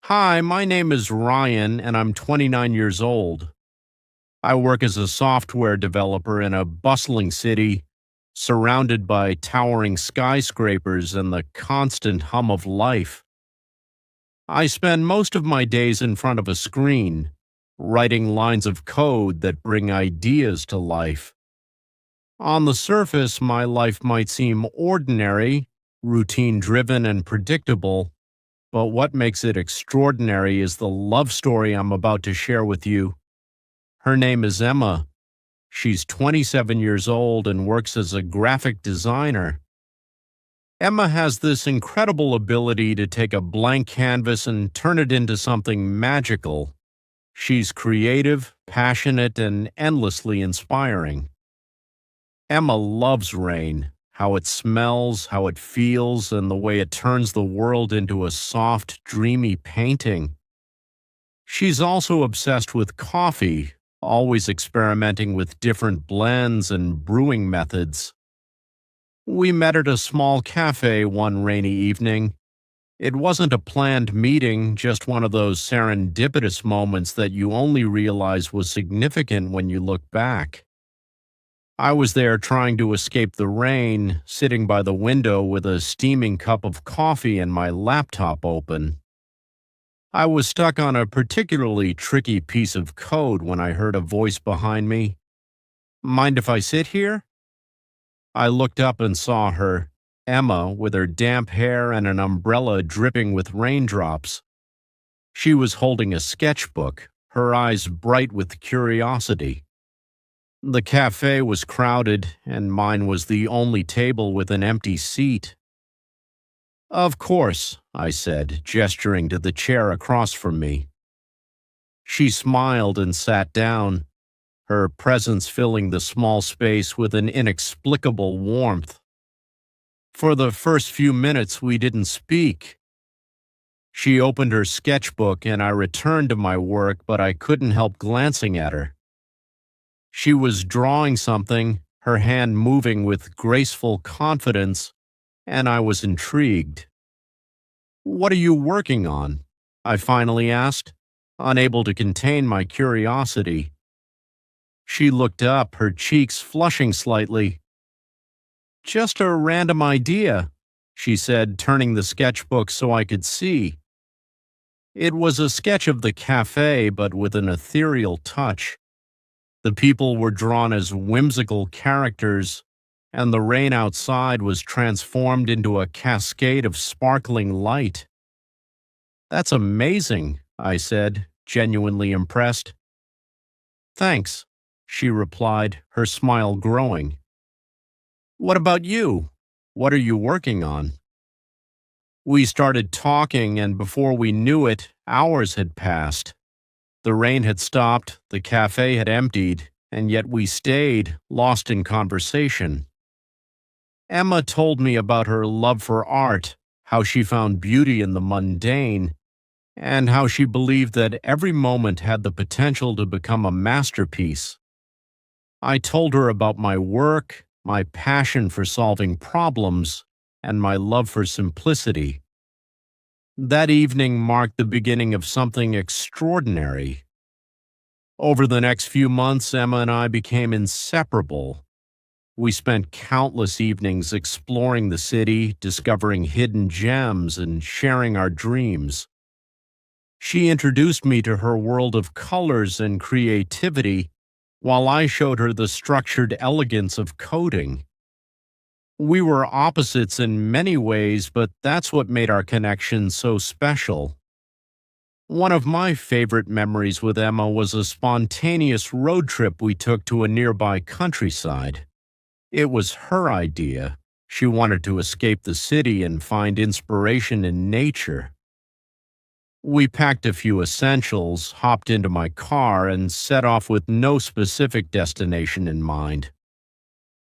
Hi, my name is Ryan, and I'm 29 years old. I work as a software developer in a bustling city, surrounded by towering skyscrapers and the constant hum of life. I spend most of my days in front of a screen, writing lines of code that bring ideas to life. On the surface, my life might seem ordinary, routine driven, and predictable. But what makes it extraordinary is the love story I'm about to share with you. Her name is Emma. She's 27 years old and works as a graphic designer. Emma has this incredible ability to take a blank canvas and turn it into something magical. She's creative, passionate, and endlessly inspiring. Emma loves rain, how it smells, how it feels, and the way it turns the world into a soft, dreamy painting. She's also obsessed with coffee, always experimenting with different blends and brewing methods. We met at a small cafe one rainy evening. It wasn't a planned meeting, just one of those serendipitous moments that you only realize was significant when you look back. I was there trying to escape the rain, sitting by the window with a steaming cup of coffee and my laptop open. I was stuck on a particularly tricky piece of code when I heard a voice behind me. Mind if I sit here? I looked up and saw her, Emma, with her damp hair and an umbrella dripping with raindrops. She was holding a sketchbook, her eyes bright with curiosity. The cafe was crowded, and mine was the only table with an empty seat. Of course, I said, gesturing to the chair across from me. She smiled and sat down, her presence filling the small space with an inexplicable warmth. For the first few minutes, we didn't speak. She opened her sketchbook, and I returned to my work, but I couldn't help glancing at her. She was drawing something, her hand moving with graceful confidence, and I was intrigued. "What are you working on?" I finally asked, unable to contain my curiosity. She looked up, her cheeks flushing slightly. "Just a random idea," she said, turning the sketchbook so I could see. It was a sketch of the cafe, but with an ethereal touch. The people were drawn as whimsical characters, and the rain outside was transformed into a cascade of sparkling light. "That's amazing," I said, genuinely impressed. "Thanks," she replied, her smile growing. "What about you? What are you working on?" We started talking, and before we knew it, hours had passed. The rain had stopped, the cafe had emptied, and yet we stayed, lost in conversation. Emma told me about her love for art, how she found beauty in the mundane, and how she believed that every moment had the potential to become a masterpiece. I told her about my work, my passion for solving problems, and my love for simplicity. That evening marked the beginning of something extraordinary. Over the next few months, Emma and I became inseparable. We spent countless evenings exploring the city, discovering hidden gems, and sharing our dreams. She introduced me to her world of colors and creativity, while I showed her the structured elegance of coding. We were opposites in many ways, but that's what made our connection so special. One of my favorite memories with Emma was a spontaneous road trip we took to a nearby countryside. It was her idea. She wanted to escape the city and find inspiration in nature. We packed a few essentials, hopped into my car, and set off with no specific destination in mind.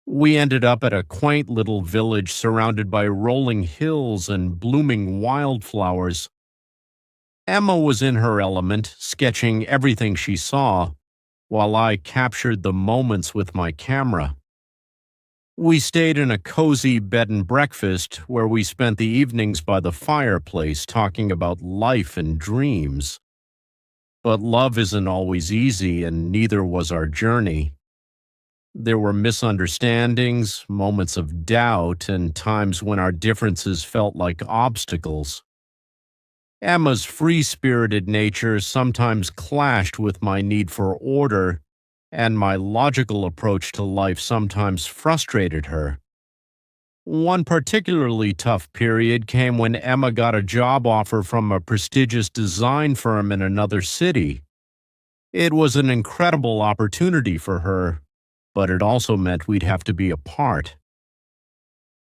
We ended up at a quaint little village surrounded by rolling hills and blooming wildflowers. Emma was in her element, sketching everything she saw, while I captured the moments with my camera. We stayed in a cozy bed and breakfast where we spent the evenings by the fireplace talking about life and dreams. But love isn't always easy, and neither was our journey. There were misunderstandings, moments of doubt, and times when our differences felt like obstacles. Emma's free spirited nature sometimes clashed with my need for order, and my logical approach to life sometimes frustrated her. One particularly tough period came when Emma got a job offer from a prestigious design firm in another city. It was an incredible opportunity for her, but it also meant we'd have to be apart.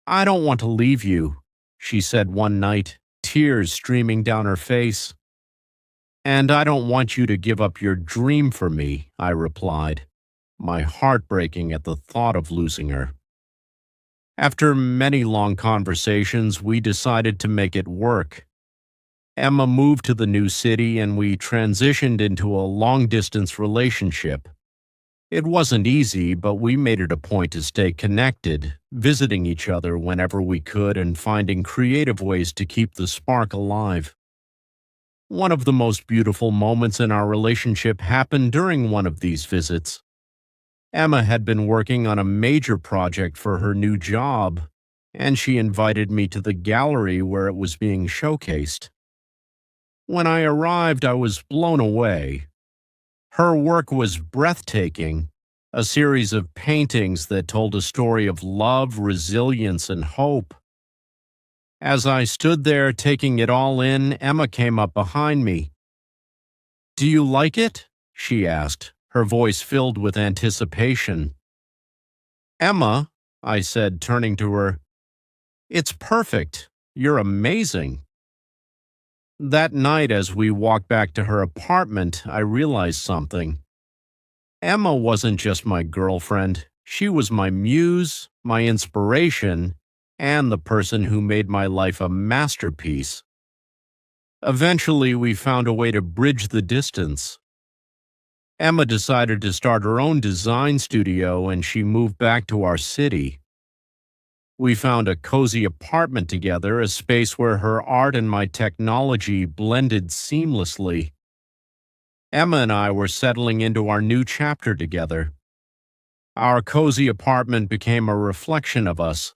"I don't want to leave you," she said one night, tears streaming down her face. "And I don't want you to give up your dream for me," I replied, my heart breaking at the thought of losing her. After many long conversations, we decided to make it work. Emma moved to the new city and we transitioned into a long-distance relationship. It wasn't easy, but we made it a point to stay connected, visiting each other whenever we could and finding creative ways to keep the spark alive. One of the most beautiful moments in our relationship happened during one of these visits. Emma had been working on a major project for her new job, and she invited me to the gallery where it was being showcased. When I arrived, I was blown away. Her work was breathtaking, a series of paintings that told a story of love, resilience, and hope. As I stood there taking it all in, Emma came up behind me. "Do you like it?" she asked, her voice filled with anticipation. "Emma," I said, turning to her, "it's perfect. You're amazing." That night, as we walked back to her apartment, I realized something. Emma wasn't just my girlfriend. She was my muse, my inspiration, and the person who made my life a masterpiece. Eventually, we found a way to bridge the distance. Emma decided to start her own design studio and she moved back to our city. We found a cozy apartment together, a space where her art and my technology blended seamlessly. Emma and I were settling into our new chapter together. Our cozy apartment became a reflection of us,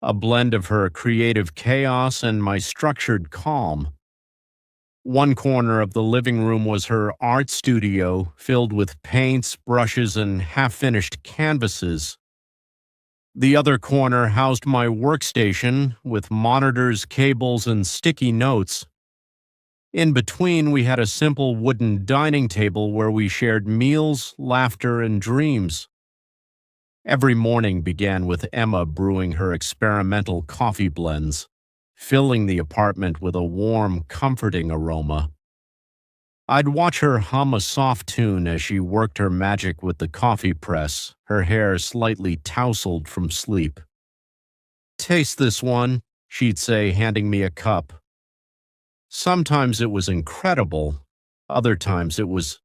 a blend of her creative chaos and my structured calm. One corner of the living room was her art studio, filled with paints, brushes, and half-finished canvases. The other corner housed my workstation, with monitors, cables, and sticky notes. In between, we had a simple wooden dining table where we shared meals, laughter, and dreams. Every morning began with Emma brewing her experimental coffee blends, filling the apartment with a warm, comforting aroma. I'd watch her hum a soft tune as she worked her magic with the coffee press, her hair slightly tousled from sleep. "Taste this one," she'd say, handing me a cup. Sometimes it was incredible, other times it was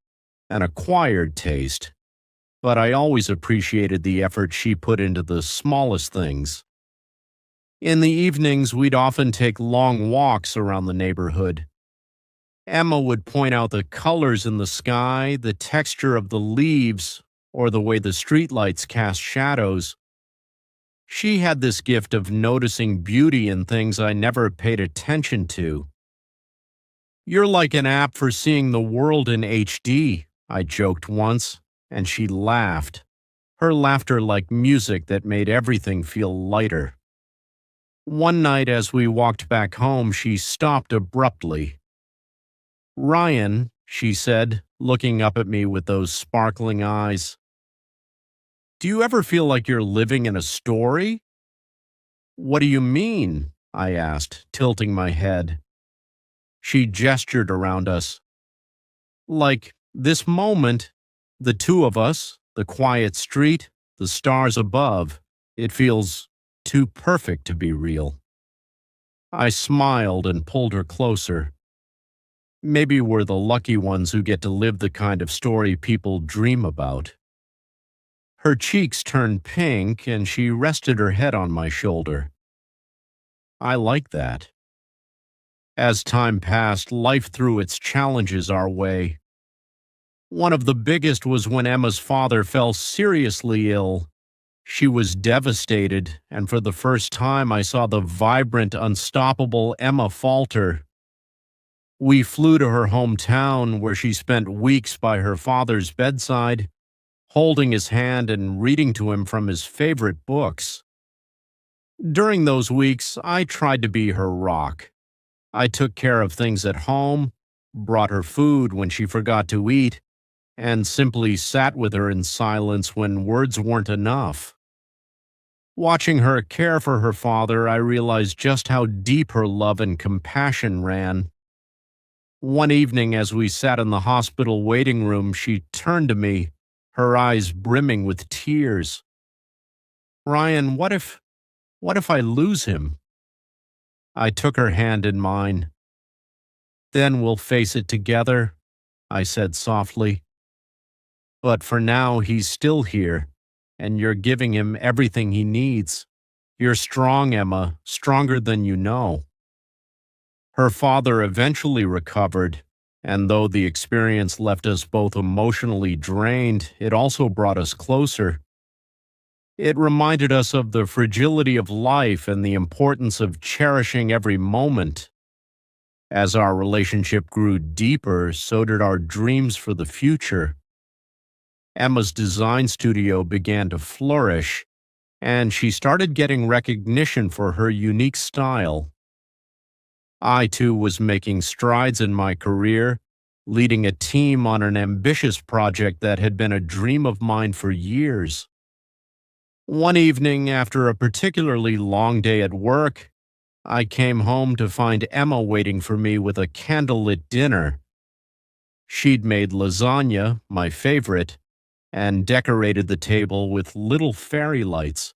an acquired taste, but I always appreciated the effort she put into the smallest things. In the evenings, we'd often take long walks around the neighborhood. Emma would point out the colors in the sky, the texture of the leaves, or the way the streetlights cast shadows. She had this gift of noticing beauty in things I never paid attention to. "You're like an app for seeing the world in HD, I joked once, and she laughed, her laughter like music that made everything feel lighter. One night as we walked back home, she stopped abruptly. "Ryan," she said, looking up at me with those sparkling eyes, "do you ever feel like you're living in a story?" "What do you mean?" I asked, tilting my head. She gestured around us. "Like this moment, the two of us, the quiet street, the stars above, it feels too perfect to be real." I smiled and pulled her closer. Maybe we're the lucky ones who get to live the kind of story people dream about. Her cheeks turned pink and she rested her head on my shoulder. I like that. As time passed, life threw its challenges our way. One of the biggest was when Emma's father fell seriously ill. She was devastated, and for the first time I saw the vibrant, unstoppable Emma falter. We flew to her hometown, where she spent weeks by her father's bedside, holding his hand and reading to him from his favorite books. During those weeks, I tried to be her rock. I took care of things at home, brought her food when she forgot to eat, and simply sat with her in silence when words weren't enough. Watching her care for her father, I realized just how deep her love and compassion ran. One evening, as we sat in the hospital waiting room, she turned to me, her eyes brimming with tears. "Ryan, what if I lose him?" I took her hand in mine. "Then we'll face it together," I said softly. "But for now, he's still here, and you're giving him everything he needs. You're strong, Emma, stronger than you know." Her father eventually recovered, and though the experience left us both emotionally drained, it also brought us closer. It reminded us of the fragility of life and the importance of cherishing every moment. As our relationship grew deeper, so did our dreams for the future. Emma's design studio began to flourish, and she started getting recognition for her unique style. I, too, was making strides in my career, leading a team on an ambitious project that had been a dream of mine for years. One evening, after a particularly long day at work, I came home to find Emma waiting for me with a candlelit dinner. She'd made lasagna, my favorite, and decorated the table with little fairy lights.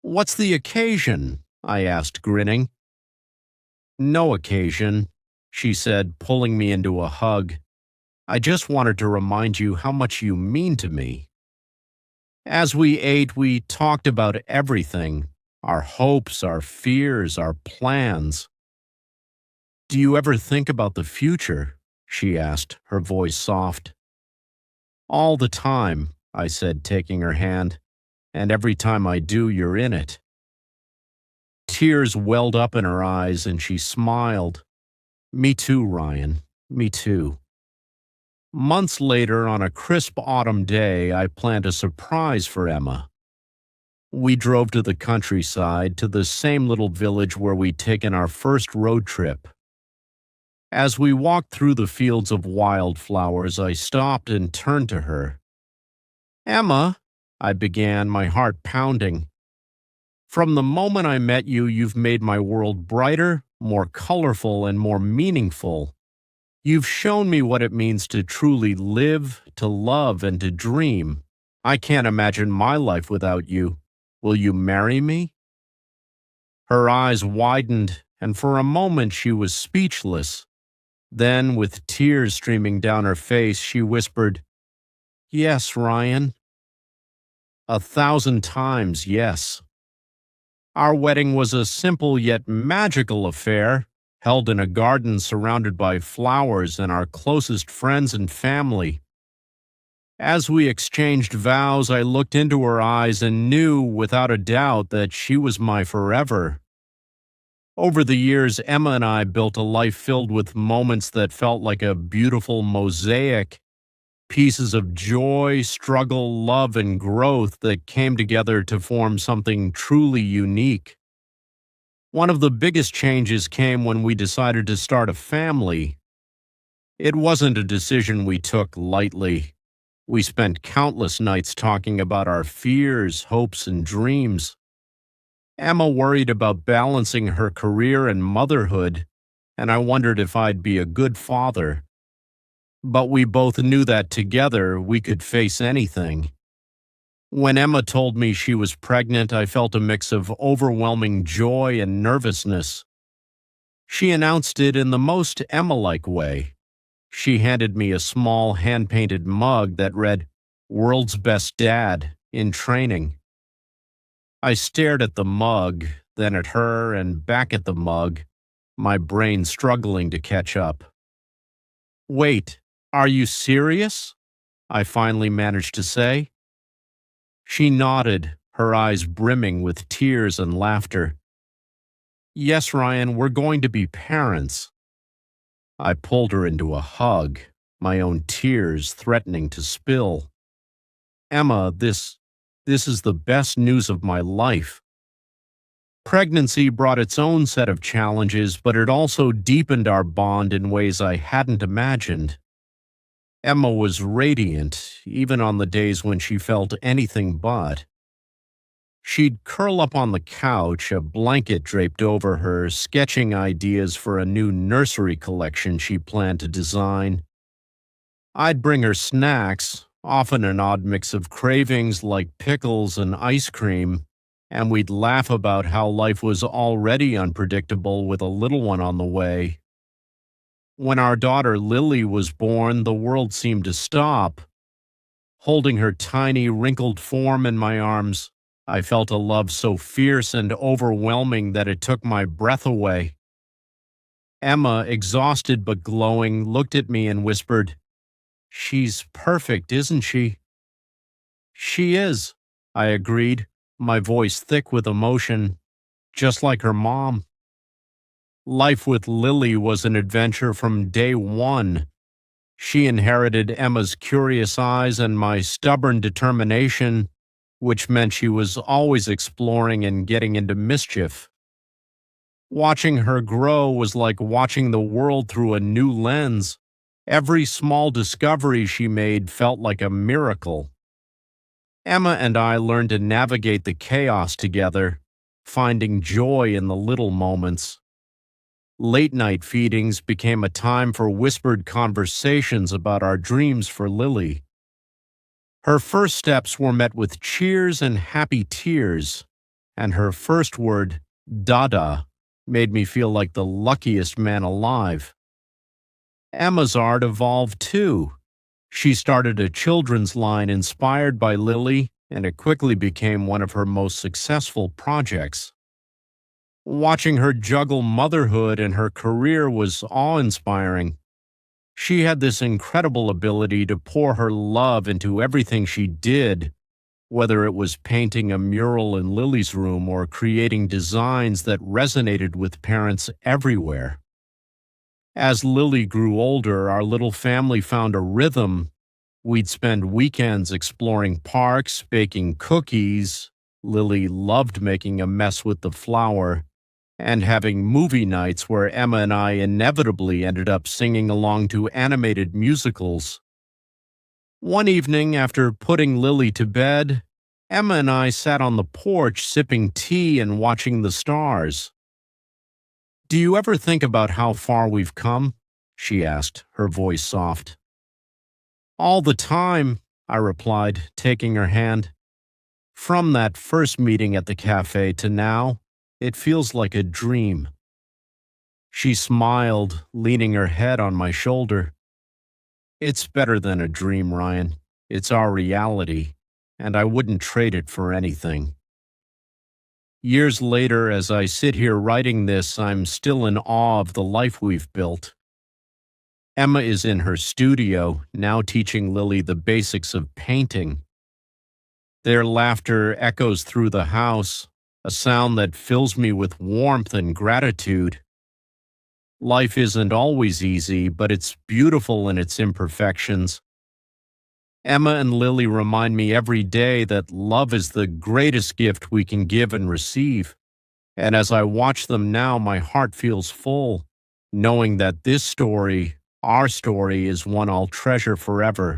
"What's the occasion?" I asked, grinning. "No occasion," she said, pulling me into a hug. "I just wanted to remind you how much you mean to me." As we ate, we talked about everything, our hopes, our fears, our plans. "Do you ever think about the future?" she asked, her voice soft. "All the time," I said, taking her hand, "and every time I do, you're in it." Tears welled up in her eyes, and she smiled. "Me too, Ryan. Me too." Months later, on a crisp autumn day, I planned a surprise for Emma. We drove to the countryside, to the same little village where we'd taken our first road trip. As we walked through the fields of wildflowers, I stopped and turned to her. "Emma," I began, my heart pounding. "From the moment I met you, you've made my world brighter, more colorful, and more meaningful. You've shown me what it means to truly live, to love, and to dream. I can't imagine my life without you. Will you marry me?" Her eyes widened, and for a moment she was speechless. Then, with tears streaming down her face, she whispered, "Yes, Ryan." 1,000 times yes. Our wedding was a simple yet magical affair, held in a garden surrounded by flowers and our closest friends and family. As we exchanged vows, I looked into her eyes and knew without a doubt that she was my forever. Over the years, Emma and I built a life filled with moments that felt like a beautiful mosaic, pieces of joy, struggle, love, and growth that came together to form something truly unique. One of the biggest changes came when we decided to start a family. It wasn't a decision we took lightly. We spent countless nights talking about our fears, hopes, and dreams. Emma worried about balancing her career and motherhood, and I wondered if I'd be a good father. But we both knew that together we could face anything. When Emma told me she was pregnant, I felt a mix of overwhelming joy and nervousness. She announced it in the most Emma-like way. She handed me a small hand-painted mug that read, World's best dad in training. I stared at the mug, then at her, and back at the mug, my brain struggling to catch up. Wait, are you serious? I finally managed to say. She nodded, her eyes brimming with tears and laughter. Yes, Ryan, we're going to be parents. I pulled her into a hug, my own tears threatening to spill. Emma, this is the best news of my life. Pregnancy brought its own set of challenges, but it also deepened our bond in ways I hadn't imagined. Emma was radiant, even on the days when she felt anything but. She'd curl up on the couch, a blanket draped over her, sketching ideas for a new nursery collection she planned to design. I'd bring her snacks, often an odd mix of cravings like pickles and ice cream, and we'd laugh about how life was already unpredictable with a little one on the way. When our daughter Lily was born, the world seemed to stop. Holding her tiny, wrinkled form in my arms, I felt a love so fierce and overwhelming that it took my breath away. Emma, exhausted but glowing, looked at me and whispered, "She's perfect, isn't she?" "She is," I agreed, my voice thick with emotion, "just like her mom." Life with Lily was an adventure from day one. She inherited Emma's curious eyes and my stubborn determination, which meant she was always exploring and getting into mischief. Watching her grow was like watching the world through a new lens. Every small discovery she made felt like a miracle. Emma and I learned to navigate the chaos together, finding joy in the little moments. Late-night feedings became a time for whispered conversations about our dreams for Lily. Her first steps were met with cheers and happy tears, and her first word, "Dada," made me feel like the luckiest man alive. Emma's art evolved too. She started a children's line inspired by Lily, and it quickly became one of her most successful projects. Watching her juggle motherhood and her career was awe-inspiring. She had this incredible ability to pour her love into everything she did, whether it was painting a mural in Lily's room or creating designs that resonated with parents everywhere. As Lily grew older, our little family found a rhythm. We'd spend weekends exploring parks, baking cookies. Lily loved making a mess with the flour, and having movie nights where Emma and I inevitably ended up singing along to animated musicals. One evening, after putting Lily to bed, Emma and I sat on the porch sipping tea and watching the stars. "Do you ever think about how far we've come?" she asked, her voice soft. "All the time," I replied, taking her hand. "From that first meeting at the cafe to now, it feels like a dream." She smiled, leaning her head on my shoulder. "It's better than a dream, Ryan. It's our reality, and I wouldn't trade it for anything." Years later, as I sit here writing this, I'm still in awe of the life we've built. Emma is in her studio, now teaching Lily the basics of painting. Their laughter echoes through the house, a sound that fills me with warmth and gratitude. Life isn't always easy, but it's beautiful in its imperfections. Emma and Lily remind me every day that love is the greatest gift we can give and receive. And as I watch them now, my heart feels full, knowing that this story, our story, is one I'll treasure forever.